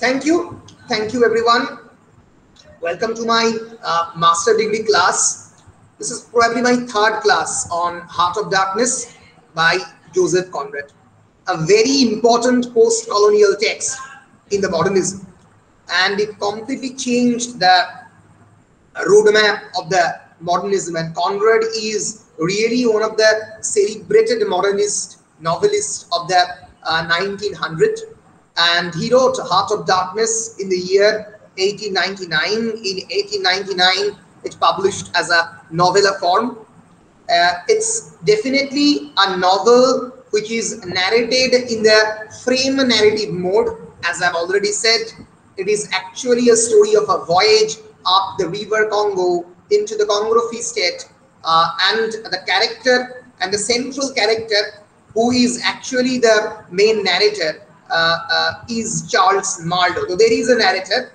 Thank you everyone. Welcome to my master degree class. This is probably my third class on Heart of Darkness by Joseph Conrad, a very important post-colonial text in the modernism, and it completely changed the roadmap of the modernism. And Conrad is really one of the celebrated modernist novelists of the 1900, and he wrote Heart of Darkness in the year 1899. In 1899, it published as a novella form. It's definitely a novel which is narrated in the frame narrative mode. As I've already said, it is actually a story of a voyage up the River Congo into the Congo Free State, and the character and the central character who is actually the main narrator is Charles Marlow. So there is a narrator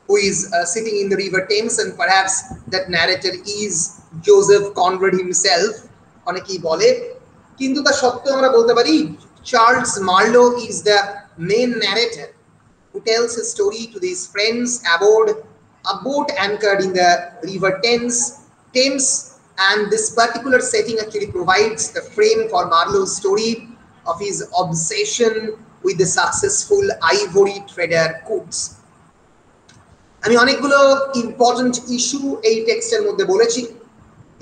who is sitting in the River Thames, and perhaps that narrator is Joseph Conrad himself. Onekei bole kintu ta sotto amra bolte pari Charles Marlow is the main narrator who tells his story to these friends aboard a boat anchored in the River Thames, and this particular setting actually provides the frame for Marlow's story of his obsession with the successful ivory trader Kurtz. আমি অনেকগুলো important issue এই টেক্সটের মধ্যে বলেছি।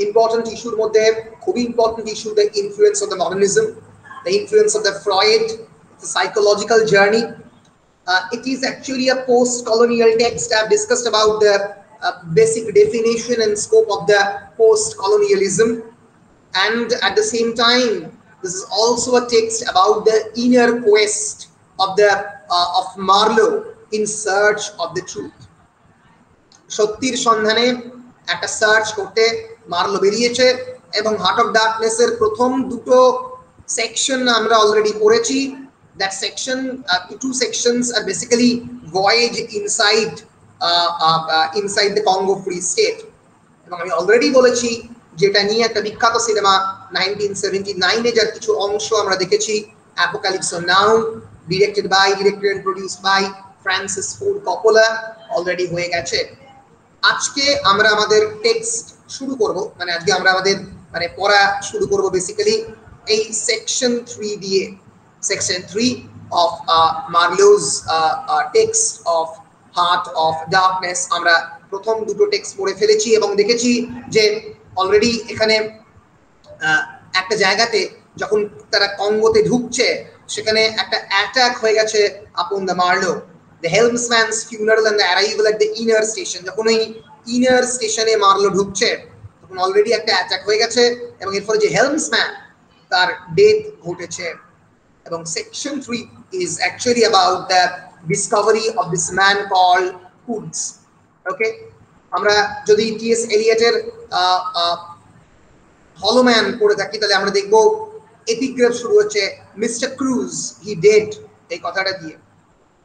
Important ইস্যুর মধ্যে খুবই important issue the influence of the modernism, the influence of the Freud, the psychological journey. It is actually a post-colonial text. I've discussed about the basic definition and scope of the post-colonialism, and at the same time, this is also a text about the inner quest of Marlow in search of the truth. সত্যির সন্ধানে একটা search করতে Marlowe বেরিয়েছে, এবং heart of darkness এর প্রথম দুটো section আমরা already পড়েছি। That section, two sections are basically voyage inside the Congo Free State. এবং আমি অলরেডি বলেছি যেটা নিয়ে একটা বিখ্যাত সিনেমা 1979 এ যার কিছু অংশ আমরা দেখেছি, Apocalypse Now, directed and produced by Francis Ford Coppola, already হয়ে গেছে। আজকে আমরা আমাদের টেক্সট শুরু করব, মানে আজকে আমরা আমাদের পড়া শুরু করব বেসিক্যালি এই সেকশন 3 দিয়ে। Section 3 of Marlow's text of Heart of Darkness. আমরা প্রথম দুটো টেক্সট পড়ে ফেলেছি এবং দেখেছি যে অলরেডি এখানে একটা জায়গাতে যখন তারা কঙ্গোতে ঢুকছে, সেখানে একটা অ্যাটাক হয়ে গেছে upon the Marlow. The helmsman's funeral and the arrival at the inner station. যখন ওই ইনার স্টেশনে মার্লো ঢুকছে, তখন অলরেডি একটা অ্যাটাক হয়ে গেছে, এবং এরপরে যে হেলমসম্যান তার ডেথ ঘটেছে। এবং section 3 is actually about the discovery of this man called Kurtz. Okay, আমরা যদি টি.এস. এলিয়টের হলো ম্যান পড়ে থাকি, তাহলে আমরা দেখব এপিগ্রাফ শুরু হচ্ছে মিস্টার ক্রুজ হি ডেড এই কথাটা দিয়ে।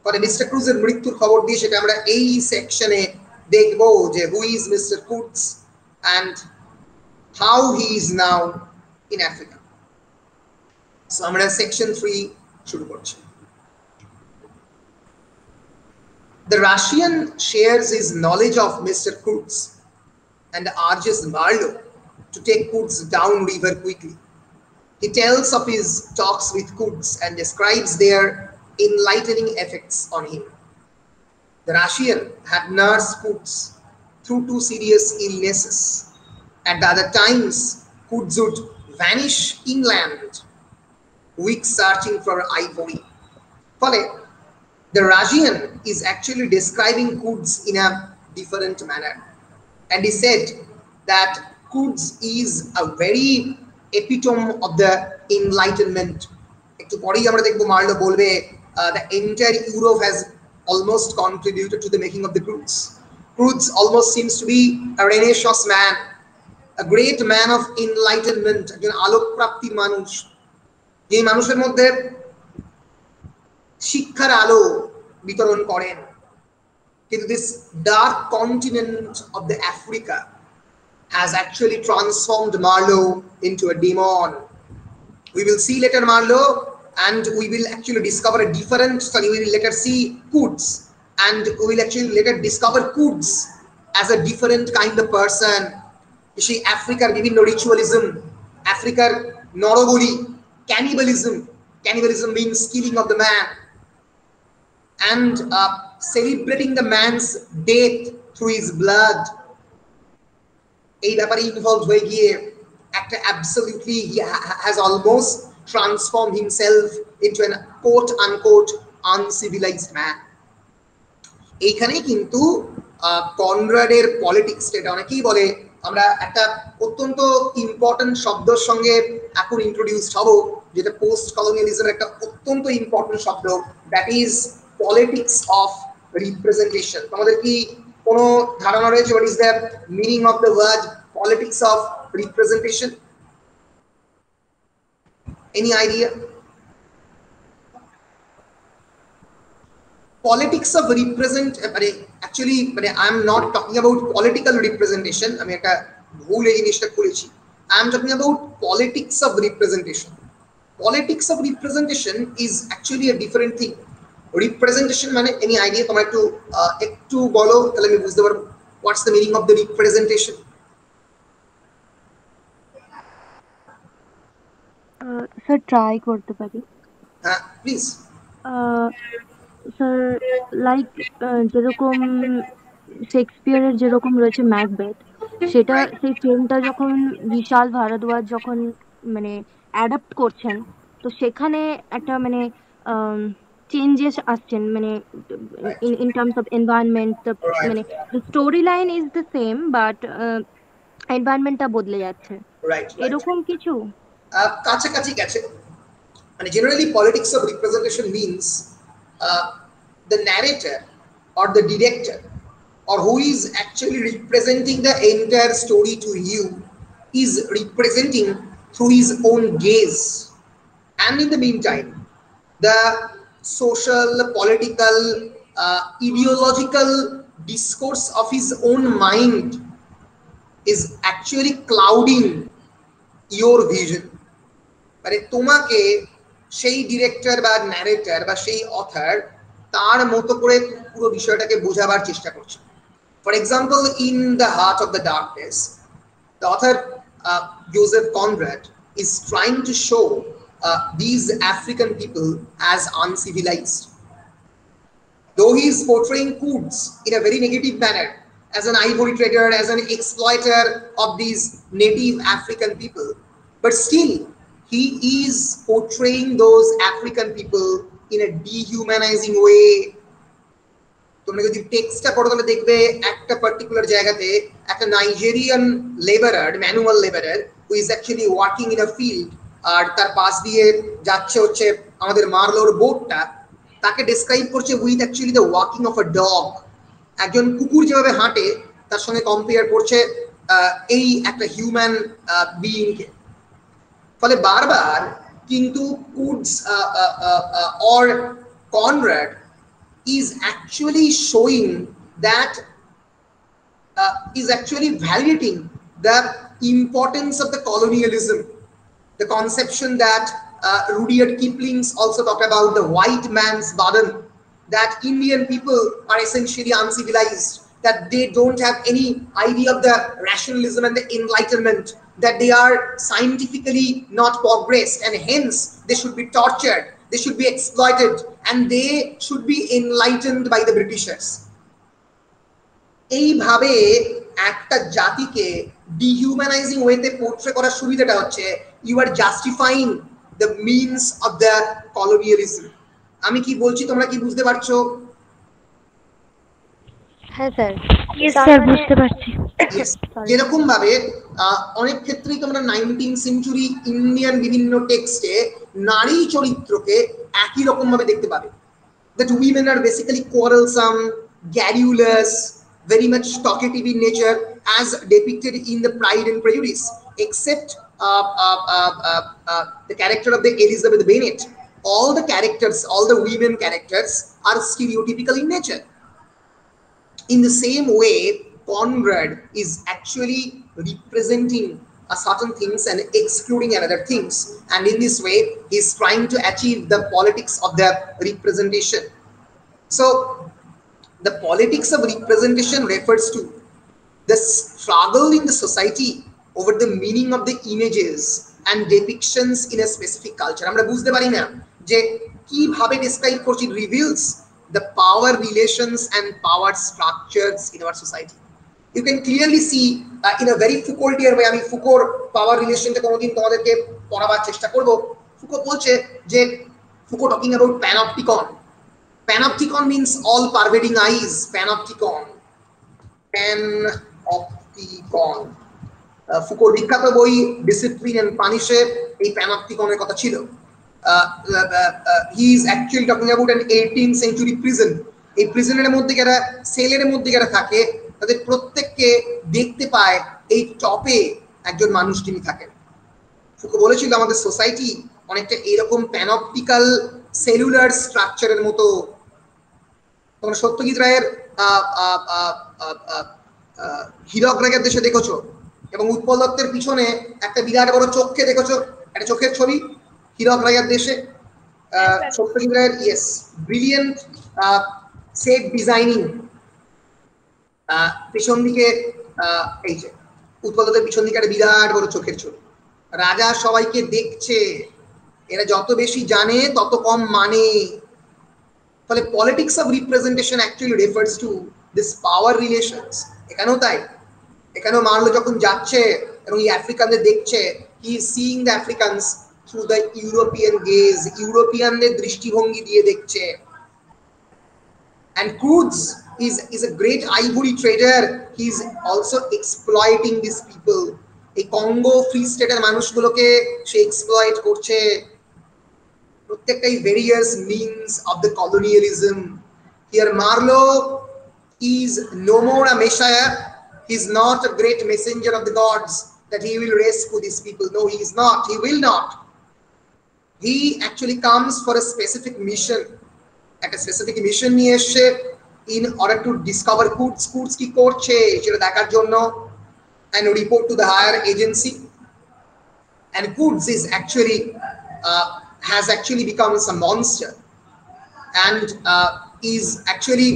পরে মিস্টার ক্রুজের মৃত্যুর খবর দিয়ে সেটা আমরা এই সেকশনে দেখব যে who is Mister Kurtz and how he is now in Africa. So আমরা section 3 শুরু করছি। The Russian shares his knowledge of Mr. Kurtz and urges Marlow to take Kurtz down river quickly. He tells of his talks with Kurtz and describes their enlightening effects on him. The Russian had nursed Kurtz through 2 serious illnesses. At the other times, Kurtz would vanish inland, weeks searching for ivory. The Russian is actually describing Kurtz in a different manner, and he said that Kurtz is a very epitome of the enlightenment. একটু পরেই আমরা দেখব Marlowe বলবে the entire Europe has almost contributed to the making of the Kurtz. Kurtz almost seems to be a Renaissance man, a great man of enlightenment, একজন আলোকপ্রাপ্তির মানুষ, যে মানুষের মধ্যে শিক্ষার আলো বিতরণ করেন। কিন্তু this dark continent of the Africa has actually transformed Marlow into a demon. We will see later Marlow, and we will actually discover a different, we will later see Kurtz and we will actually later discover Kurtz as a different kind of person. She Africar বিভিন্ন ritualism, Africar Norogoli, cannibalism. Cannibalism means killing of the man, and celebrating the man's death through his blood. এই ব্যাপারে involve হয়ে গিয়ে একটা absolutely he has almost transformed himself into an quote unquote uncivilized man. এইখানেই কিন্তু কনরাডের politics, এটা অনেকেই বলে, আমরা একটা অত্যন্ত ইম্পর্টেন্ট শব্দের সঙ্গে এখন ইন্ট্রোডিউসড হব, যেটা পোস্ট কলোনিয়ালিজমের একটা অত্যন্ত ইম্পর্টেন্ট শব্দ, that is politics of representation. তোমাদের কি কোনো ধারণা রয়েছে what is the meaning of the word politics of representation? Any idea? Politics of represent, actually I am not talking about political representation. আমি একটা ভুল এই জিনিসটা করেছি। I am talking about politics of representation. Politics of representation is actually a different thing. Representation মানে any idea? তোমরা একটু বলো, তাহলে আমি বুঝতে পারবো what's the meaning of the representation. Sir try করতে পারি? হ্যাঁ প্লিজ। স্যার লাইক যেরকম শেক্সপিয়ারের যেরকম রয়েছে ম্যাকবেথ, সেটা সেই ফিল্মটা যখন বিশাল ভারদ্বাজ যখন মানে অ্যাডাপ্ট করছেন, তো সেখানে একটা মানে চেঞ্জেস আসছেন, মানে ইন টার্মস অফ এনভায়রনমেন্ট, মানে the story line is the same but এনভায়রনমেন্টটা বদলে যাচ্ছে, এরকম কিছু কাছাকাছি গেছে। মানে generally politics of representation means the narrator or the director or who is actually representing the entire story to you is representing through his own gaze, and in the meantime the social, political, ideological discourse of his own mind is actually clouding your vision. মানে তোমাকে সেই director বা narrator বা সেই author তার মতো করে পুরো বিষয়টাকে বোঝাবার চেষ্টা করছে। For example, in the heart of the darkness, the author Joseph Conrad is trying to show these African people as uncivilized. Though he is portraying Kurtz in a very negative manner, as an ivory trader, as an exploiter of these native African people, but still he is portraying those African people in a dehumanizing way. তোমরা যদি টেক্সটটা পড়ো তাহলে দেখবে একটা particular জায়গাতে একটা Nigerian labourer, manual labourer, who is actually working in a field, আর তার পাশ দিয়ে যাচ্ছে হচ্ছে আমাদের মার্লোর বোটটা, তাকে ডেসক্রাইব করছে with actually the walking of a dog. একজন কুকুর যেভাবে হাঁটে তার সঙ্গে কম্পেয়ার করছে এই একটা হিউম্যান বিইংকে। ফলে বারবার কিন্তু Kurtz or Conrad is actually showing that is actually validating the importance of the colonialism, the conception that Rudyard Kipling's also talked about, the white man's burden, that Indian people are essentially uncivilized, that they don't have any idea of the rationalism and the enlightenment, that they are scientifically not progressed, and hence they should be tortured, they should be exploited, and they should be enlightened by the Britishers. এইভাবে একটা জাতিকে ডিহিউম্যানাইজিং ওয়েতে portray করার সুবিধাটা হচ্ছে you are justifying the means of the colonialism. আমি কি বলছি তোমরা কি বুঝতে পারছো? হ্যাঁ স্যার, স্যার বুঝতে পারছি। যেরকম ভাবে অনেক ক্ষেত্রেই তোমরা 19th সেঞ্চুরি ইন্ডিয়ান বিভিন্ন টেক্সটে নারী চরিত্রকে একই রকম ভাবে দেখতে পাবে, that women are basically quarrelsome, garrulous, very much talkative in nature as depicted in the Pride and Prejudice, except the character of the Elizabeth Bennet. All the characters, all the women characters are stereotypical in nature. In the same way, Conrad is actually representing a certain things and excluding another things, and in this way he is trying to achieve the politics of the representation. So The politics of representation refers to the struggle in the society over the meaning of the images and depictions in a specific culture. আমরা বুঝতে পারি না যে কিভাবে describe করছি, reveals the power relations and power structures in our society. You can clearly see in a very Foucauldian way, আমি ফুকোর পাওয়ার রিলেশনটা কোনোদিন তোমাদেরকে পড়াবার চেষ্টা করব। ফুকো বলছে যে, Foucault talking about panopticon. Panopticon means all pervading eyes. Panopticon. ফুকোর বিখ্যাত বই ডিসিপ্লিন এন্ড পানিশে এই প্যানopticonের কথা ছিল। He is actually talking about an 18th century prison. এই প্রিজনের মধ্যে যারা সেলের মধ্যে যারা থাকে তাদের প্রত্যেককে দেখতে পায় এই টপে একজন মানুষ যিনি থাকেন। ফুকো বলেছিল আমাদের সোসাইটি অনেকটা এরকম প্যানoptical সেলুলার স্ট্রাকচারের মতো। তোমরা সত্যজিৎ রায়ের হীরক রাজার দেশে দেখেছো, এবং উৎপল দত্তের পিছনে একটা বিরাট বড় চোখকে দেখেছো, একটা চোখের ছবি হীরক রাজার দেশে। সত্যজিৎ রায়ের ইয়েস ব্রিলিয়েন্ট সেট ডিজাইনিং। পিছন দিকে এই যে উৎপল দত্তের পিছন দিকে একটা বিরাট বড় চোখের ছবি। রাজা সবাইকে দেখছে, এরা যত বেশি জানে তত কম মানে। ফলে politics of representation actually refers to this power relations. এখানেও তাই, এখানেও মার্লো যখন যাচ্ছে এবং এই আফ্রিকানদের দেখছে, he is seeing the Africans through the European gaze, ইউরোপিয়ানদের দৃষ্টিভঙ্গি দিয়ে দেখছে। And Kurtz is a great ivory trader. He is also exploiting these people. এই কঙ্গো ফ্রি স্টেটের মানুষগুলোকে সে এক্সপ্লয়েট করছে। প্রত্যেকটাই various means of the colonialism. Here Marlowe is no more a messiah. He is not a great messenger of the gods that he will rescue these people. No, he is not. He will not. He actually comes for a specific mission. একটা specific mission নিয়ে এসে in order to discover Kurtz কি করছে সেটা দেখার জন্য, and report to the higher agency. And Kurtz is actually has actually become a monster, and is actually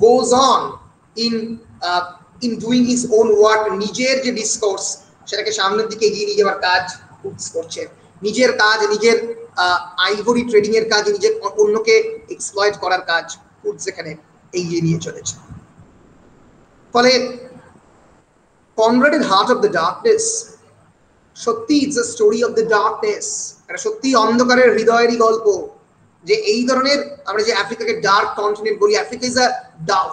goes on in doing his own work. নিজের যে discourse সেটাকে সামনের দিকে এগিয়ে নিয়ে যাওয়ার কাজ Kurtz করছে। নিজের কাজ, নিজের আইভরি ট্রেডিং এর কাজ, নিজের অন্যকে এক্সপ্লয়েট করার কাজ Kurtz এখানে এগিয়ে নিয়ে চলেছে। ফলে কনরাডের হার্ট অফ দ্য ডার্কনেস সত্যি it's a story of the darkness. এটা সত্যি অন্ধকারের হৃদয়েরই গল্প। যে এই ধরনের আমরা যে আফ্রিকাকে ডার্ক কন্টিনেন্ট বলি, Africa is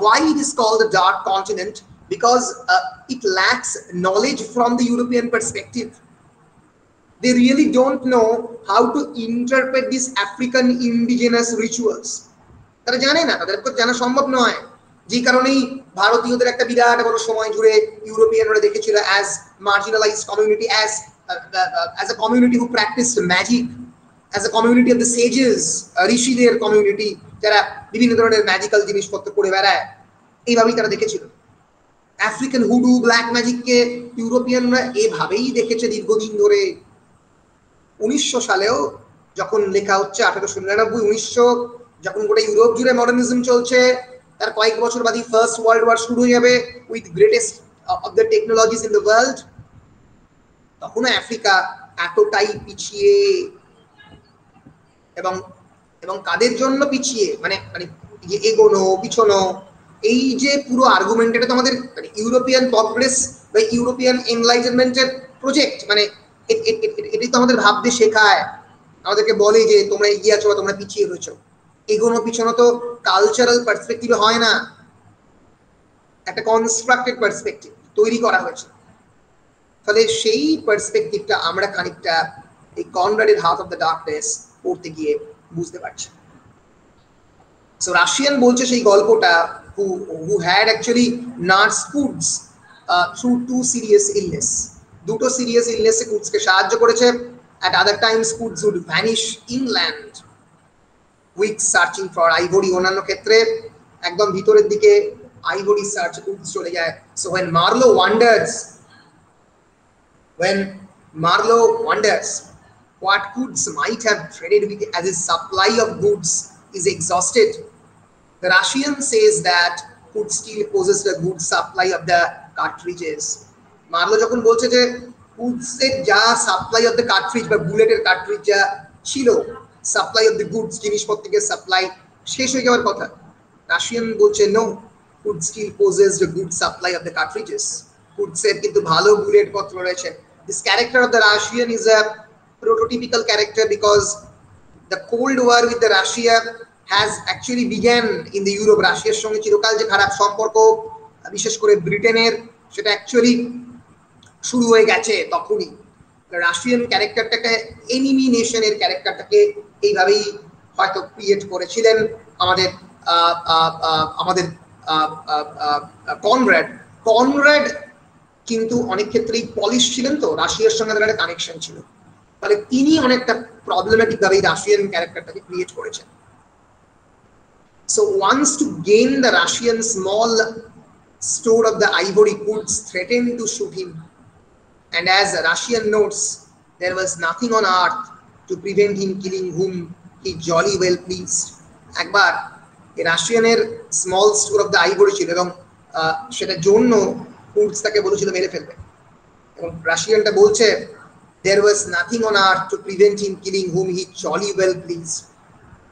why it is called the dark continent, because it lacks knowledge from the European perspective. They really don't know how to interpret these African indigenous rituals. তারা জানে না, তাদের জানা সম্ভব নয়। যে কারণেই ভারতীয়দের একটা বিরাট বড় সময় জুড়ে ইউরোপিয়ানরা দেখেছিল as marginalized community, as a community who practiced magic, as a community of the sages, ঋষিদের কমিউনিটি যারা বিভিন্ন ধরনের ম্যাজিক্যাল জিনিসপত্র করে বেড়ায়, এইভাবেই তারা দেখেছিল। আফ্রিকান হুডু, ব্ল্যাক ম্যাজিককে ইউরোপিয়ানরা এভাবেই দেখেছে দীর্ঘদিন ধরে। 1900 সালেও যখন লেখা হচ্ছে 1899, 1900 যখন গোটা ইউরোপ জুড়ে মডার্নিজম চলছে, তার কয়েক বছর বাদই ফার্স্ট ওয়ার্ল্ড ওয়ার শুরু হয়ে যাবে with greatest of the technologies in the world. তখন আফ্রিকা এতটাই পিছিয়ে, এবং এবং কাদের জন্য পিছিয়ে, মানে মানে এগোনো পিছনো, এই যে পুরো আর্গুমেন্ট, এটা তো আমাদের ইউরোপিয়ান প্রগ্রেস বা ইউরোপিয়ান এনলাইটেনমেন্টের প্রজেক্ট। মানে এটাই তো আমাদের ভাবতে শেখায়, আমাদেরকে বলে যে তোমরা এগিয়ে আছো বা তোমরা পিছিয়ে রয়েছো। এগোনো পিছনো তো কালচারাল পার্সপেক্টিভে হয় না, একটা কনস্ট্রাক্টেড পার্সপেক্টিভ তৈরি করা হয়েছে। ফলে সেই পার্সপেক্টিভটা আমরা খানিকটা এই কনরাডের হার্ট অফ দ্য ডার্কনেস পড়তে গিয়ে বুঝতে পারছি। সো রাশিয়ান বলছে সেই গল্পটা who had actually nursed Kurtz through two serious illness. দুটো সিরিয়াস ইলনেসে কুর্টসকে সাহায্য করেছে। at other times Kurtz would vanish inland weeks searching for ivory. অন্যান্য ক্ষেত্রে একদম ভিতরের দিকে আইভরি সার্চ কুর্টস চলে যায়। so when Marlow wonders what Kurtz might have traded with as his supply of goods is exhausted, The Russian says that Kurtz still possessed a good supply of the cartridges. Marlow যখন বলছে যে কুডসের যা supply of the cartridge বা বুলেটের cartridge যা ছিল, supply of the goods, জিনিসপত্রের supply শেষ হয়ে যাওয়ার কথা, রাশিয়ান বলছে no, Kurtz still possessed a good supply of the cartridges. কুডসের কিন্তু ভালো বুলেট পত্র রয়েছে. This character of the Russian is a prototypical character because the Cold War with the Russia has actually began in the Europe. রাশিয়ার সঙ্গে চিরকাল যে খারাপ সম্পর্ক, বিশেষ করে ব্রিটেনের, সেটা অ্যাকচুয়ালি শুরু হয়ে গেছে তখনই. রাশিয়ান ক্যারেক্টারটাকে, এনিমি নেশনের ক্যারেক্টারটাকে এইভাবেই হয়তো ক্রিয়েট করেছিলেন আমাদের আমাদের কনরাড কিন্তু অনেক ক্ষেত্রেই পলিশ ছিলেন, তো রাশিয়ার সঙ্গে তার একটা কানেকশন ছিল, ফলে তিনি অনেকটা প্রবলেমেটিক ভাবে রাশিয়ান ক্যারেক্টারটাকে ক্রিয়েট করেছেন. So once to gain the Russian small store of the ivory, Kurtz threatened to shoot him, and as the Russian notes, there was nothing on earth to prevent him killing whom he jolly well pleased. একবার এই রাশিয়ানের small store of the ivory ছিল এবং সেটার জন্য কুর্টস তাকে বলেছিল মেরে ফেলবে, এবং রাশিয়ানটা বলছে there was nothing on earth to prevent him killing whom he jolly well pleased.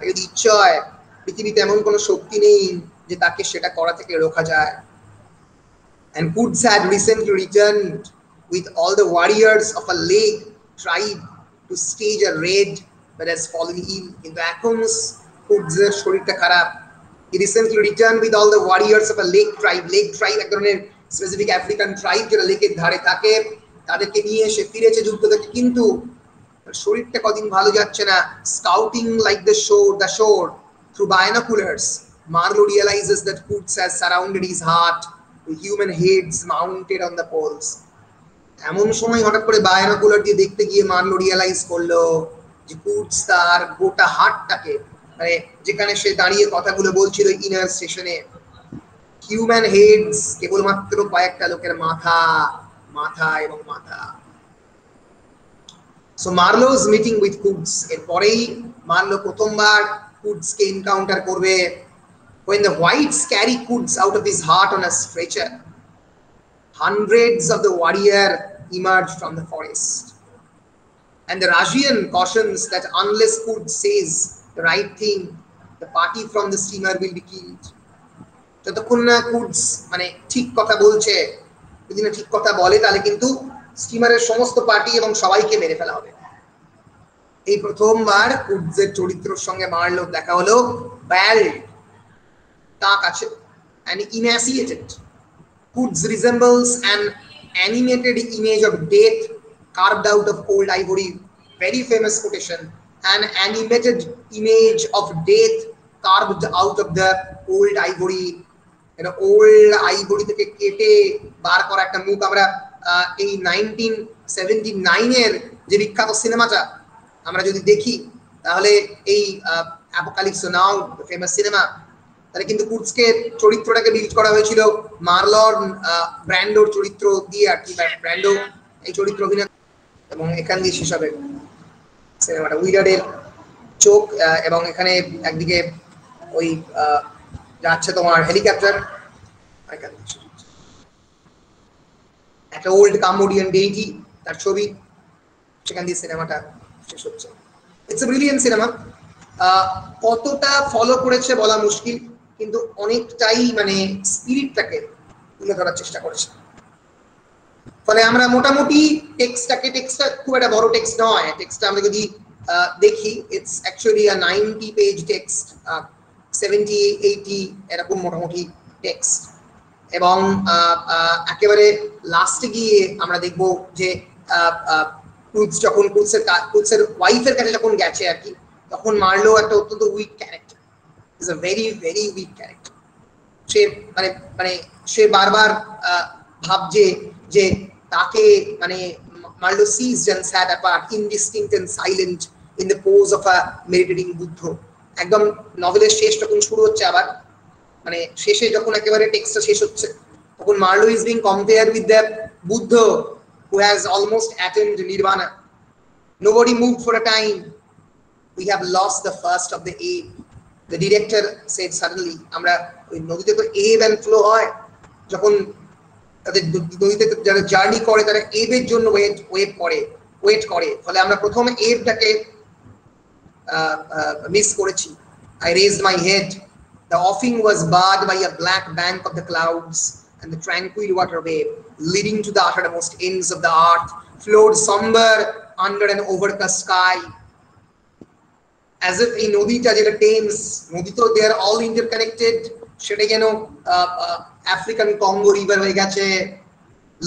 যদি ইচ্ছা হয় পৃথিবীতে এমন কোনো শক্তি নেই যে তাকে সেটা করা থেকে রোকা যায়. And Kurtz had recently returned with all the warriors of a lake tribe to stage a raid but has fallen ill. কিন্তু এখন কুর্টজের শরীরটা খারাপ. He recently returned with all the warriors of a lake tribe. Lake tribe এক ধরনের specific African tribe যারা লেকের ধারে থাকে, তাদেরকে নিয়ে সে ফিরেছে যুদ্ধ থেকে, কিন্তু শরীরটা কদিন ভালো যাচ্ছে না. স্কাউটিং লাইক দ্য শোর through binoculars, Marlow realizes that Kurtz has surrounded his heart with human heads mounted on the poles. এমন সময় হঠাৎ করে বায়োনোকুলার দিয়ে দেখতে গিয়ে মার্লো রিয়ালাইজ করলো যে কুর্টস তার গোটা হার্টটাকে, মানে যেখানে সে দাঁড়িয়ে কথাগুলো বলছিল ইনার স্টেশনে, হিউম্যান হেডস, কেবলমাত্র কয়েকটা লোকের মাথা এবং মাথা. সো মার্লো's মিটিং উইথ কুর্টস, এরপরেই মার্লো প্রথমবার কুর্টসকে এনকাউন্টার করবে. When the whites carry Kurtz out of his heart on a stretcher, hundreds of the warrior emerge from the forest, and the Russian cautions that unless Kurtz says the right thing, the party from the steamer will be killed. যতক্ষণ না কুর্টস মানে ঠিক কথা বলছে, যদি না ঠিক কথা বলে তাহলে কিন্তু স্টিমারের সমস্ত পার্টি এবং সবাইকে মেরে ফেলা হবে. এই প্রথমবার কুর্টজের চরিত্রের সঙ্গে মার্লো দেখা হলো. ব্যাল্ড তাক আছে and emaciated. Kurtz resembles an animated image of death carved out of old ivory. Very famous quotation. An animated image of death carved out of the old ivory. Old ivory থেকে কেটে বার করা একটা মুখ আমরা এই 1979 এর যে বিখ্যাত সিনেমাটা আমরা যদি দেখি, তাহলে এই অ্যাপোকালিপস নাও ফেমাস সিনেমা, তাহলে কিন্তু কুর্টসকে চরিত্রটাকে বিল্ড করা হয়েছিল মার্লর ব্র্যান্ডোর চরিত্র দিয়ে আর কি. ব্র্যান্ডো এই চরিত্র অভিনয়, এবং এখান দিয়ে শেষ হবে সিনেমাটা. উইলারের চোখ, এবং এখানে একদিকে ওই যাচ্ছে তোমার হেলিকপ্টার, একটা ওল্ড কাম্বোডিয়ান ডেইটি তার ছবি, সেখান দিয়ে সিনেমাটা শেষ হচ্ছে. It's a brilliant cinema. কতটা ফলো করেছে বলা মুশকিল, কিন্তু অনেকটাই মানে স্পিরিটটাকে তুলে ধরার চেষ্টা করেছে. ফলে আমরা মোটামুটি টেক্সটটা খুব একটা বড় টেক্সট নয়. টেক্সটটা আমরা যদি দেখি, it's actually a 90 page text, 70-80 এরকম মোটামুটি টেক্সট. এবং একেবারে লাস্টে গিয়ে আমরা দেখব যে কুর্টস যখন কুর্টসের ওয়াইফের কাছে যখন গেছে আর কি, তখন মার্লো একটা অত্যন্ত weak character, is a very very weak character. সে মানে সে বারবার ভাবছে যে তাকে মানে Marlow seized and sat apart, indistinct and silent, in the pose of a meditating Buddha. একদম নভেলের শেষ যখন শুরু হচ্ছে, আবার মানে শেষে যখন একেবারে টেক্সটটা শেষ হচ্ছে, তখন Marlow is being compared with the Buddha who has almost attained nirvana. Nobody moved for a time. We have lost the first of the ape. The director said suddenly, আমরা ওই নদীতে তো ebb and flow হয়, যখন তাদের নদীতে যারা journey করে তারা এবের জন্য ওয়েট করে, ফলে আমরা প্রথম এবটাকে মিস করেছি. I raised my head. The offing was barred by a black bank of the clouds, and the tranquil waterway leading to the uttermost ends of the earth flowed somber under an overcast sky. As if in নদীটা যেটা Thames, নদী তো they are all interconnected, সেটা যেন African Congo river হয়ে গেছে.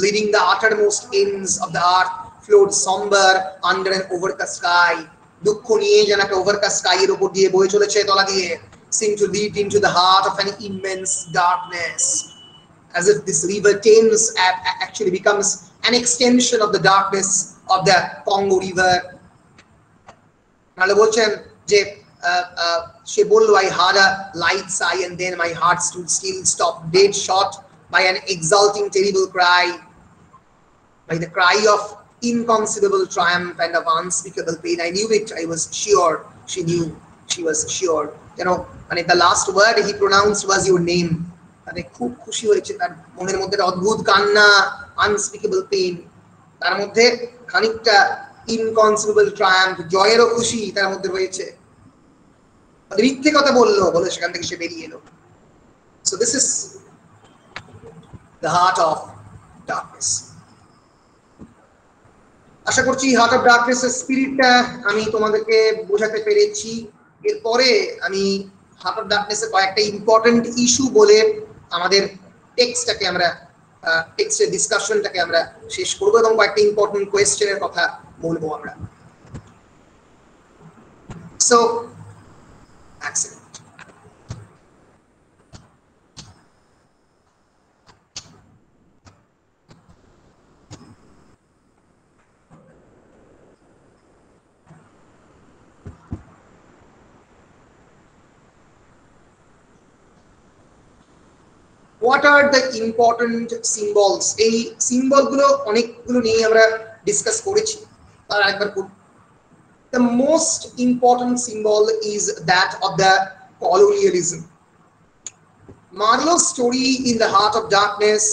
Leading the uttermost ends of the earth flowed somber under an overcast sky. দুঃখ নিয়ে যেন একটা overcast sky এর উপর দিয়ে বয়ে চলেছে তলা দিয়ে, seemed to lead into the heart of an immense darkness. As if this river Thames actually becomes an extension of the darkness of the Congo River. Marlow বলছেন যে সে বলল, I heard a light sigh and then my heart stood still, stopped dead short by an exulting terrible cry, by the cry of inconceivable triumph and of unspeakable pain. I knew it. I was sure. She knew. She was sure. You know, and the last word he pronounced was your name. মানে খুব খুশি হয়েছে, তার মনের মধ্যে একটা অদ্ভুত কান্না, unspeakable pain, তার মধ্যে খানিকটা inconceivable triumph, জয়েরও খুশি তার মধ্যে রয়েছে. মিথ্যে কথা বলে সেখান থেকে সে বেরিয়ে এলো. So this is the heart of darkness. আশা করছি হার্ট অফ ডার্কনেস এর স্পিরিটটা আমি তোমাদেরকে বোঝাতে পেরেছি. এরপরে আমি হার্ট অফ ডার্কনেস এর কয়েকটা ইম্পর্টেন্ট ইস্যু বলে আমাদের টেক্সটের ডিসকাশনটাকে আমরা শেষ করব এবং কয়েকটা ইম্পর্টেন্ট কোয়েশ্চেনের কথা বলবো আমরা. So excellent. What are the important symbols? এই সিম্বল গুলো অনেকগুলো নিয়ে আমরা ডিসকাস করেছি, তার আরেকবার the most important symbol is that of the colonialism. Marlow's story in the Heart of Darkness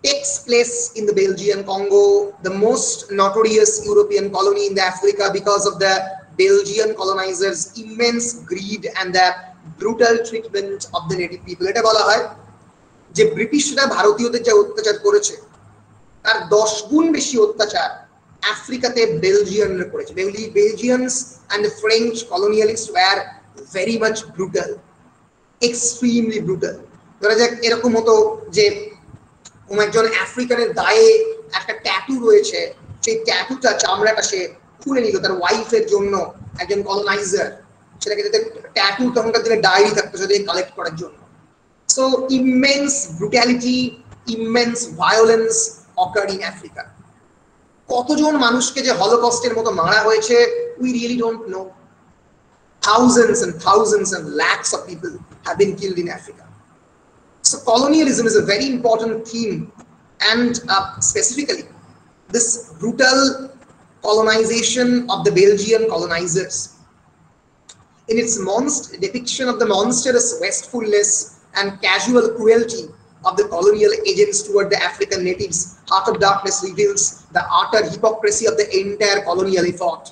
takes place in the Belgian Congo, the most notorious European colony in the Africa, because of the Belgian colonizers' immense greed and the brutal treatment of the native people. এটা বলা হয় যে ব্রিটিশরা ভারতীয়দের যে অত্যাচার করেছে তার 10 গুণ বেশি অত্যাচার আফ্রিকাতে বেলজিয়ানরা করেছে. Belgians and the French colonialists were very much brutal, extremely brutal. ধরা যাক এরকম হতো যে কোন একজন আফ্রিকানের গায়ে একটা ট্যাটু রয়েছে, সেই ট্যাটুটা চামড়াটা সে খুলে নিল তার ওয়াইফের জন্য, একজন কলোনাইজার, সেটাকে ট্যাটু তখনকার দিনে ডায়েরি থাকতো সেটাকে কালেক্ট করার জন্য. So immense brutality, immense violence occurred in Africa. কতজন মানুষকে যে হলোকস্টের মতো মারা হয়েছে we really don't know. Thousands and lakhs of people have been killed in Africa. So colonialism is a very important theme, and specifically this brutal colonization of the Belgian colonizers. In its depiction of the monstrous wastefulness and casual cruelty of the colonial agents toward the African natives, Heart of Darkness reveals the utter hypocrisy of the entire colonial effort.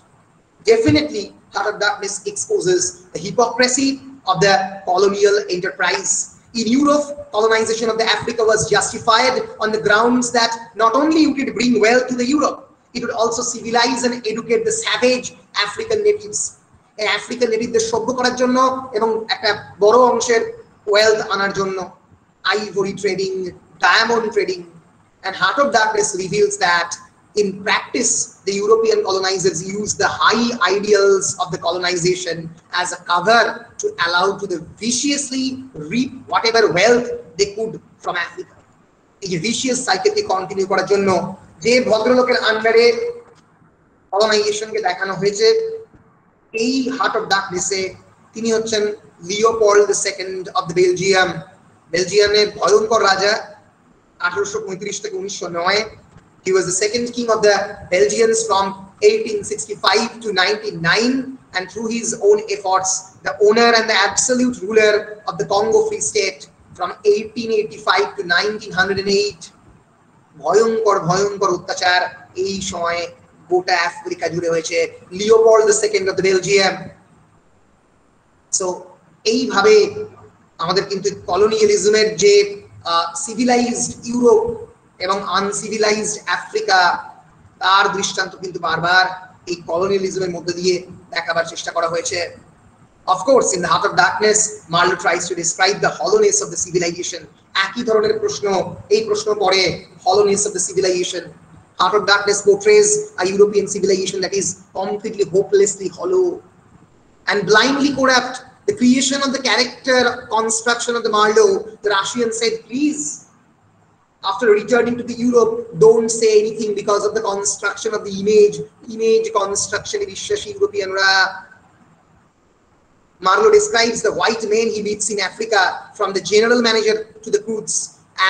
Definitely, Heart of Darkness exposes the hypocrisy of the colonial enterprise. In Europe, colonization of the Africa was justified on the grounds that not only would it bring wealth to the Europe, it would also civilize and educate the savage African natives. African নেটিভদের সভ্য করার জন্য এবং একটা বড় অংশের wealth আনার জন্য. Ivory trading, diamond trading, and Heart of Darkness reveals that in practice the European colonizers used the high ideals of the colonization as a cover to allow to the viciously reap whatever wealth they could from Africa. এই vicious cycle কে continue করার জন্য যে ভদ্রলোকের আন্ডারে কলোনাইজেশনকে দেখানো হয়েছে এই heart of ডার্কনেসে তিনি হচ্ছেন Leopold II of the Belgium. বেলজিয়ামের ভয়ঙ্কর রাজা 1835 থেকে 1909. He was the second king of the Belgians from 1865 to 1909. and through his own efforts, the owner and the absolute ruler of the Congo Free State from 1885 to 1908. ভয়ঙ্কর ভয়ঙ্কর অত্যাচার এই সময়ে গোটা আফ্রিকা জুড়ে হয়েছে। Leopold the second of the Belgium. So এইভাবে আমাদের কিন্তু কলোনিয়ালিজমের যে সিভিলাইজড ইউরোপ এবং আনসিভিলাইজড আফ্রিকা তার দৃষ্টান্ত কিন্তু বারবার এই কলোনিয়ালিজমের মধ্যে দিয়ে দেখাবার চেষ্টা করা হয়েছে। Of course, in the Heart of Darkness, Marlow tries to describe the hollowness of the civilization. একই ধরনের প্রশ্ন, এই প্রশ্ন পড়ে hollowness of the civilization. Heart of Darkness portrays a European civilization that is completely hopelessly hollow and blindly corrupt. The creation of the character construction of the Marlow, the Russian said, please, after returning to the Europe, don't say anything because of the construction of the image construction in Europeanra. Marlow describes the white men he meets in Africa, from the general manager to the Kurtz,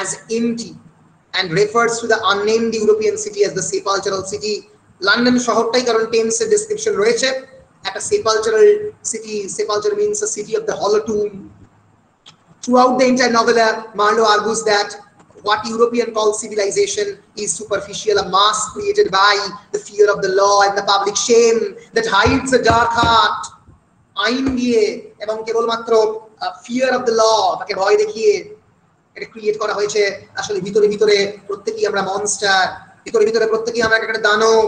as empty, and refers to the unnamed European city as the sepulchral city. London শহরটাই কারণ টেমসের description রয়েছে একটা sepulchral city. Sepulchre means a city of the hollow tomb. Throughout the entire novella, Marlow argues that what European call civilization is superficial, a mask created by the fear of the law and the public shame that hides a dark heart. আইন দিয়ে এবং কেবলমাত্র fear of the law, তাকে ভয় দেখিয়ে এটা create করা হয়েছে। আসলে ভিতরে ভিতরে প্রত্যেকেই আমরা মনস্টার, ভিতরে ভিতরে প্রত্যেকেই আমরা একটা দানব।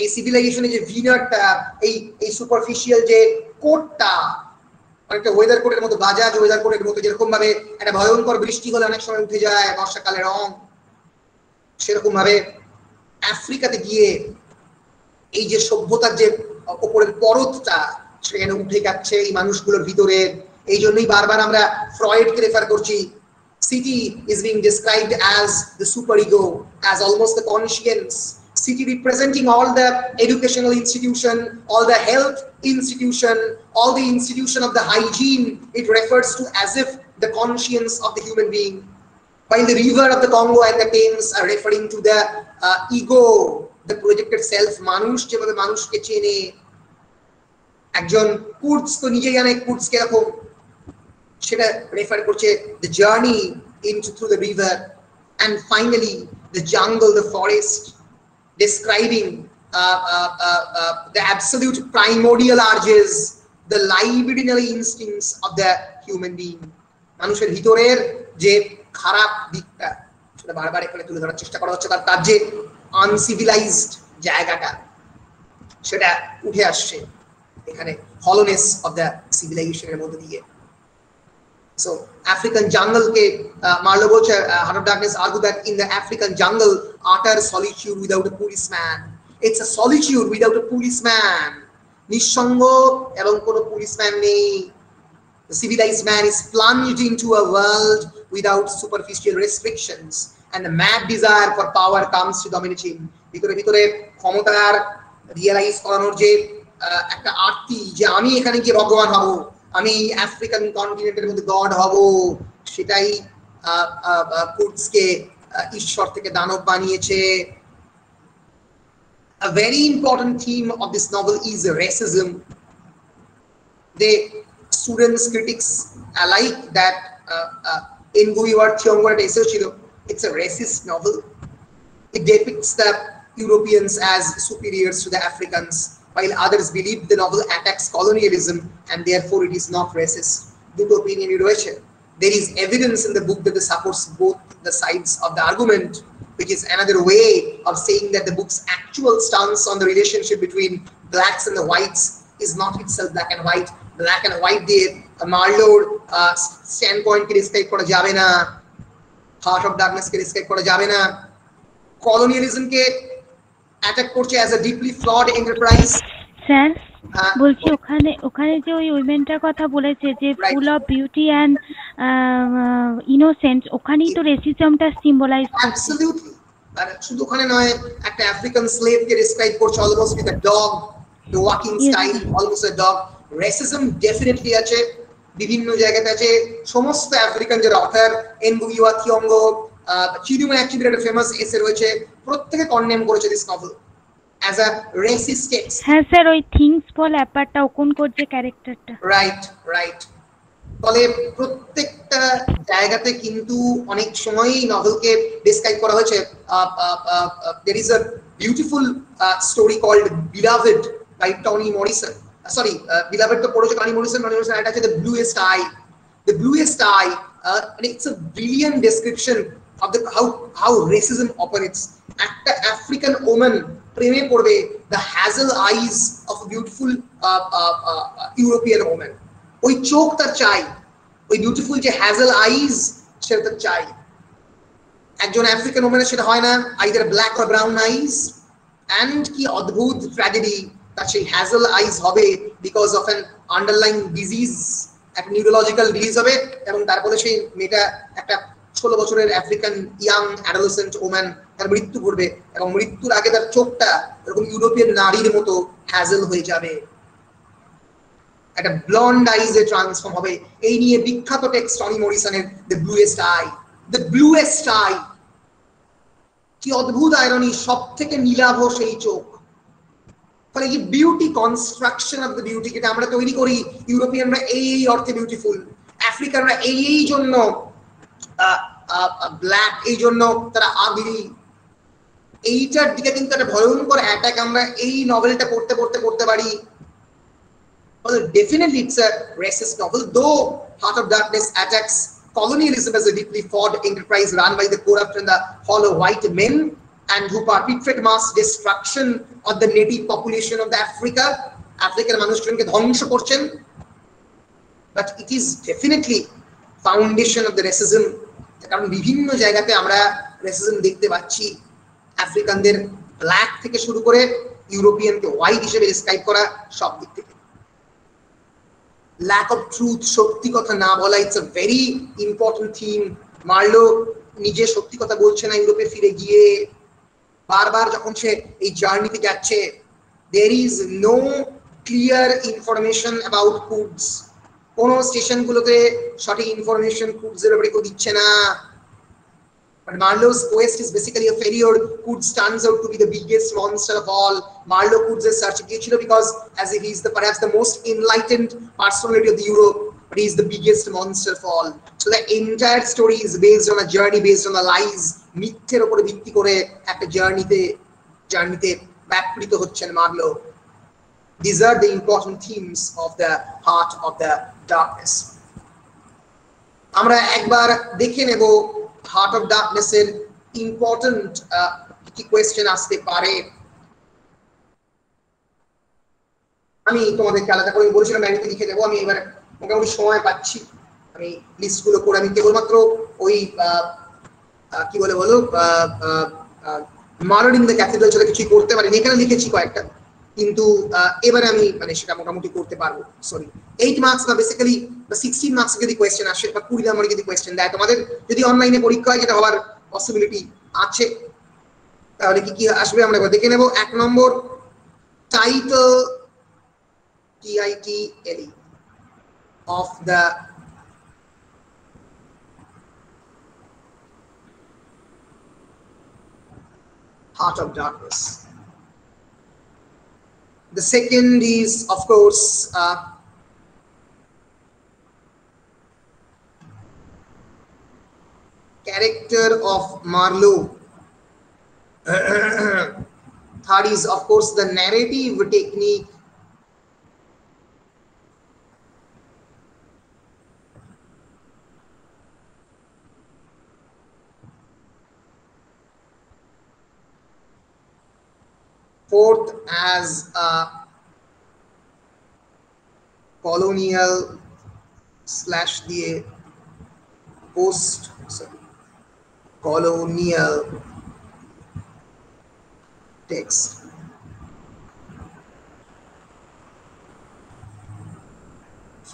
এই সিভিলাইজেশনে যে ভিনারটা, এই সুপারফিশিয়াল যে কোটটা, অনেকটা ওয়েদার কোটের মতো, বাজাজ ওয়েদার কোটের মতো, যেরকম ভাবে একটা ভয়ঙ্কর বৃষ্টি হলে অনেক সময় উঠে যায় বর্ষাকালে রং, সেরকম ভাবে আফ্রিকাতে গিয়ে এই যে সভ্যতার যে উপরের পরতটা সেখানে উঠে যাচ্ছে এই মানুষগুলোর ভিতরে। এই জন্যই বারবার আমরা ফ্রয়েডকে রেফার করছি। City is being described as the superego, as almost the conscience. City representing all the educational institution, all the health institution, all the institution of the hygiene. It refers to as if the conscience of the human being. While the river of the Congo and the Thames are referring to the ego, the projected self. মানুষ যেভাবে মানুষকে চেনে, একজন কুর্টস তো নিজেই জানে কুর্টস কিরকম, সেটা রেফার করছে the journey into through the river. And finally the jungle, the forest, describing the absolute primordial urges, the libidinal instincts of the human being. মানুষের ভিতরের যে খারাপ দিকটা সেটা বারবার এখানে তুলে ধরার চেষ্টা করা হচ্ছে, তার যে আনসিভিলাইজড জায়গাটা সেটা উঠে আসছে এখানে hollowness of the civilization এর মধ্যে দিয়ে। So African jungle ke Marlow bolche Heart of Darkness argue that in the African jungle, utter solitude without a policeman. It's a solitude without a policeman. নিঃসঙ্গ এবং কোনো পুলিশম্যান নেই। The civilized man is plunged into a world without superficial restrictions, and the mad desire for power comes to dominate him. ভিতরে ভিতরে ক্ষমতার realise করানোর যে একটা আরতি, যে আমি এখানে গিয়ে ভগবান হব, আমি আফ্রিকান কন্টিনেন্টের মধ্যে গড হব, সেটাই কুর্টসকে ঈশ্বর থেকে দানব বানিয়েছে। A very important theme of this novel is racism. The students, critics alike that it's a racist novel. It depicts the Europeans as superiors to the Africans, while others believe the novel attacks colonialism and therefore it is not racist. Duto opinion রয়েছে। There is evidence in the book that supports both the sides of the argument, which is another way of saying that the book's actual stance on the relationship between blacks and the whites is not itself black and white. Black and white দিয়ে Marlow standpoint কে describe করা যাবে না, Heart of Darkness K describe করা যাবে না। Colonialism কে attack করছে as a deeply flawed enterprise. Sir বলছি ওখানে যে ওই উইমেনটার কথা বলেছে যে full of beauty and innocence, ওখানেই তো রেসিজমটা সিম্বলাইজ করছে। অ্যাবসলিউটলি। আর শুধু ওখানে নয়, একটা আফ্রিকান স্লেভ কে ডেসক্রাইব করছে almost with a dog, the walking style almost a dog. Racism definitely আছে, বিভিন্ন জায়গাতে আছে। সমস্ত আফ্রিকান যারা অথর, এনগুইওয়া থিওঙ্গো, চিরুমা অ্যাকচুয়ালি একটা ফেমাস এসে রয়েছে, প্রত্যেকে কন্ডেম করেছে this novel. as a racist text. হ্যাঁ স্যার, ওই থিংস বল ব্যাপারটা কোন করছে ক্যারেক্টারটা। Right right. ফলে প্রত্যেকটা জায়গাতে কিন্তু অনেক সময়ই নভেলকে ডিসক্রাইব করা হয়েছে। there is a beautiful story called Beloved by Toni Morrison. Sorry, Beloved তো পড়েছে টনি মরিসন। এটা আছে The Bluest Eye. The Bluest Eye, and it's a brilliant description of the how racism operates. একটা African woman প্রেমে পড়বে the hazel eyes of a beautiful European woman. ওই চোখ তার চাই, ওই বিউটিফুল যে হ্যাজেল আইজ সেটা তার চাই। একজন আফ্রিকান ওম্যানের সেটা হয় না, either black or brown eyes. And কি অদ্ভুত ট্র্যাজেডি, তার সেই হ্যাজেল আইজ হবে because of an underlying disease, একটা নিউরোলজিক্যাল ডিজিজ হবে, এবং তারপরে সেই মেয়েটা একটা 16 বছরের আফ্রিকান ইয়াং অ্যাডোলেসেন্ট ওম্যান, তার মৃত্যু ঘটবে, এবং মৃত্যুর আগে তার চোখটা এরকম ইউরোপিয়ান নারীর মতো হ্যাজেল হয়ে যাবে, একটা ব্লন্ড আইজে ট্রান্সফর্ম হবে। এই নিয়ে বিখ্যাত টেক্সট টনি মরিসনের The Bluest Eye. The Bluest Eye, কি অদ্ভুত আইরনি, সব থেকে নীলাভ সেই চোখ। ফলে এই beauty construction of the beauty, যেটা আমরা তৈরি করি, ইউরোপিয়ানরা এই অর্থে বিউটিফুল, আফ্রিকানরা এই জন্য ব্ল্যাক, এই জন্য তারা আগলি, এইটার দিকে কিন্তু একটা ভয়ঙ্কর অ্যাটাক আমরা এই নভেলটা পড়তে পারি। Well, definitely it's a racist novel, though Heart of Darkness attacks colonialism as a deeply flawed enterprise run by the corrupt and the hollow white men, and who perpetrate mass destruction of the native population of the African মানুষজনকে ধ্বংস করছেন। But it is definitely foundation of the racism, কারণ বিভিন্ন জায়গাতে আমরা racism দেখতে পাচ্ছি, আফ্রিকানদের black থেকে শুরু করে ইউরোপিয়ানকে হোয়াইট হিসেবে ডিসক্রাইব করা, সব দিক থেকে। ল্যাক অফ ট্রুথ, সত্যি কথা না বলা, it's a very important theme. Marlowe নিজে সত্যি কথা বলছে না ইউরোপে ফিরে গিয়ে, বারবার যখন সে এই জার্নিতে যাচ্ছে, there is no clear information about Kurtz, কোন স্টেশনগুলোতে সঠিক ইনফরমেশন কুর্টজের ব্যাপারে কেউ দিচ্ছে না। But Marlow's quest is basically a failure. Kurtz turns out to be the biggest monster of all. Marlow Kurtz's search গিয়েছিল because as if he's perhaps the most enlightened personality of the Europe, but he's the biggest monster of all. So the entire story is based on a journey, based on the lies, মিথ্যের উপরে ভিত্তি করে একটা জার্নিতে ব্যাপৃত হচ্ছেন Marlowe. These are the important themes of the Heart of the Darkness. আমরা একবার দেখে নেব হার্ট অফ ডার্কনেস এর ইম্পর্টেন্ট কি কোয়েশ্চেন আসতে পারে। আমি তোমাদেরকে আলাদা করে বলেছিলাম ডায়েরিতে লিখে দেবো, আমি এবার মোটামুটি সময় পাচ্ছি, আমি লিস্টগুলো করে আমি কেবলমাত্র ওই কি বলে বলো মার্ডার ইন দ্য ক্যাথিড্রাল ছাড়া কিছুই করতে পারিনি। এখানে লিখেছি কয়েকটা, কিন্তু এবারে আমি মানে সেটা মোটামুটি করতে পারবো। সরি, 8 মার্কস বা বেসিক্যালি 16 মার্কস যদি কোয়েশ্চেন আসে বা 20 নম্বরে যদি কোয়েশ্চেন দেয় তোমাদের, যদি অনলাইনে পরীক্ষা হয়, যেটা হওয়ার পসিবিলিটি আছে, তাহলে কি কি আসবে আমরা দেখে নেব। 1 নম্বর title, TITLE, of the Heart of Darkness. The second is, of course, character of Marlow. Third is, of course, the narrative technique. Fourth, as a colonial / the post-colonial text.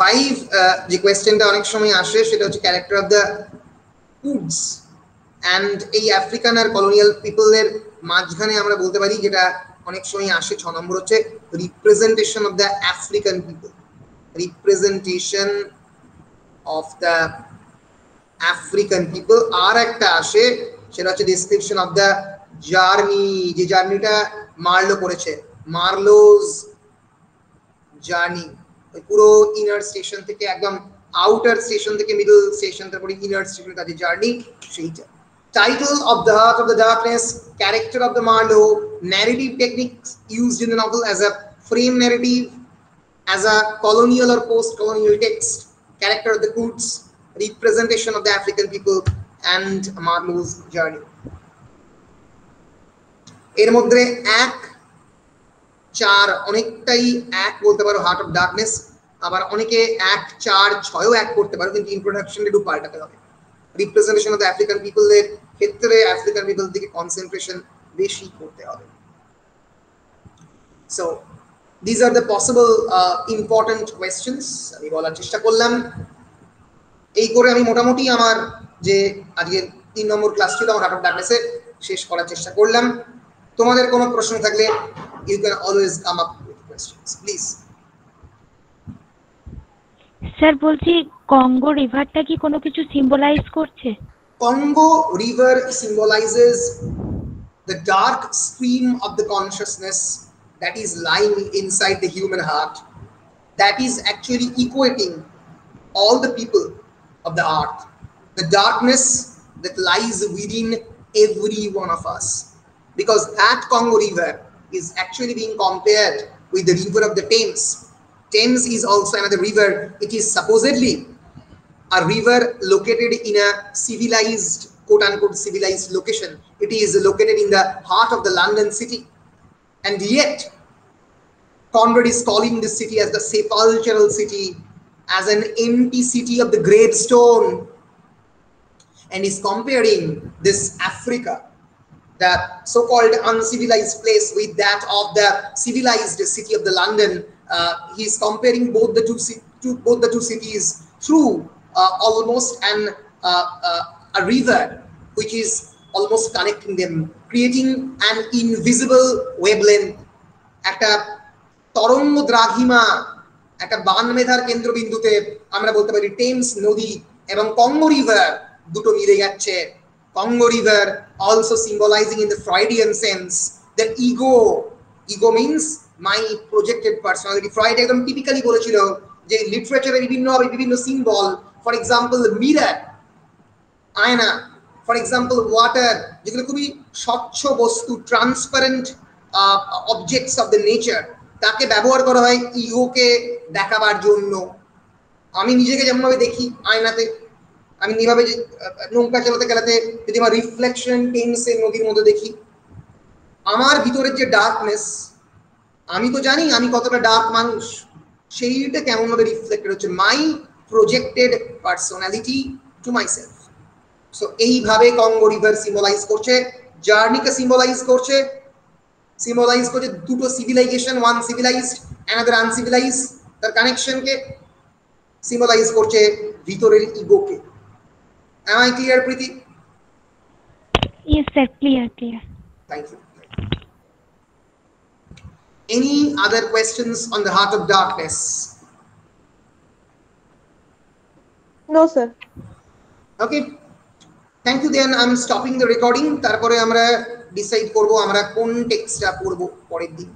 5, যে কোয়েশ্চেনটা অনেক সময় আসে সেটা হচ্ছে character of the kudos, and এই African আর colonial পিপলের মাঝখানে আমরা বলতে পারি যেটা অনেক সময় আসে 6 নম্বর হচ্ছে representation of the African people. Representation of the African people. আর একটা আসে সেটা হচ্ছে ডিসক্রিপশন অফ দ্য জার্নি, যে জার্নিটা মার্লো করেছে, মার্লোজ জার্নি, পুরো ইনার স্টেশন থেকে একদম আউটার স্টেশন থেকে মিডল স্টেশন, তারপরে ইনার স্টেশন তাদের জার্নি, সেইটা। Title of the Heart of the Darkness, character of the Marlow, narrative techniques used in the novel as a frame narrative, as a colonial or post-colonial text, character of the Kurtz, representation of the African people, and Marlow's journey. এর মধ্যে 1-4 অনেকটাই এক বলতে পারো heart of darkness, আবার অনেকে 1-4-6ও এক করতে পারো, কিন্তু ইন্ট্রোডাকশনটা একটু পাল্টাতে হবে। রিপ্রেজেন্টেশন অফ দ্য আফ্রিকান পিপলের ক্ষেত্রে আফ্রিকান পিপল দিকে কনসেন্ট্রেশন বেশি করতে হবে। So these are the possible important questions আমি বলার চেষ্টা করলাম। এই করে আমি মোটামুটি আমার যে আজকের 3 নম্বর ক্লাস ছিল আমার হার্ট অফ ডার্কনেসে শেষ করার চেষ্টা করলাম। তোমাদের কোনো প্রশ্ন থাকলে you can always come up with questions, please. Sir বলছি কঙ্গো রিভারটা কি কোনো কিছু সিম্বলাইজ করছে? Congo River symbolizes the dark stream of the consciousness that is lying inside the human heart, that is actually equating all the people of the earth, the darkness that lies within every one of us, because that Congo River is actually being compared with the river of the Thames. Thames is also another river. It is supposedly a river located in a civilized, quote unquote civilized location. It is located in the heart of the London city, and yet Conrad is calling this city as the sepulchral city, as an empty city of the gravestone, and is comparing this Africa, the so-called uncivilized place, with that of the civilized city of the London. He is comparing both the two cities through almost a river which is almost connecting them, creating an invisible wavelength, একটা তরঙ্গ দ্রাঘিমা, একটা বান মেধার কেন্দ্রবিন্দুতে আমরা বলতে পারি Thames নদী এবং কঙ্গো রিভার দুটো মিলে যাচ্ছে। Congo River also symbolizing in the Freudian sense the ego. Ego means my projected personality. Freud একদম টিপিক্যালি বলেছিল যে লিটারেচারে বিভিন্ন সিম্বল, ফর এক্সাম্পল মিরর, আয়না, ফর এক্সাম্পল ওয়াটার, যেগুলো খুবই স্বচ্ছ বস্তু, transparent objects of the nature, তাকে ব্যবহার করা হয় ইগোকে দেখাবার জন্য। আমি নিজেকে যেমনভাবে দেখি আয়নাতে, আমি এইভাবে নৌকা চালাতে গেলাতে যদি আমার রিফ্লেকশন টেমসের নদীর মধ্যে দেখি, আমার ভিতরের যে ডার্কনেস, আমি তো জানি আমি কতটা ডার্ক মানুষ, সেইটা কেমনভাবে রিফ্লেক্টেড হচ্ছে my projected personality to myself. So এইভাবে কঙ্গো রিভার সিম্বলাইজ করছে, জার্নিকে সিম্বলাইজ করছে দুটো civilisation, one civilised another uncivilised, তার কানেকশনকে সিম্বলাইজ করছে ভিতরের ইগোকে। Am I clear, Preeti? Yes, sir. Clear. Thank you. Any other questions on the heart of darkness? No, sir. Okay. Thank you. Then I'm stopping the recording. তারপরে আমরা decide করব আমরা কোন টেক্সটটা পড়ব পরের দিন।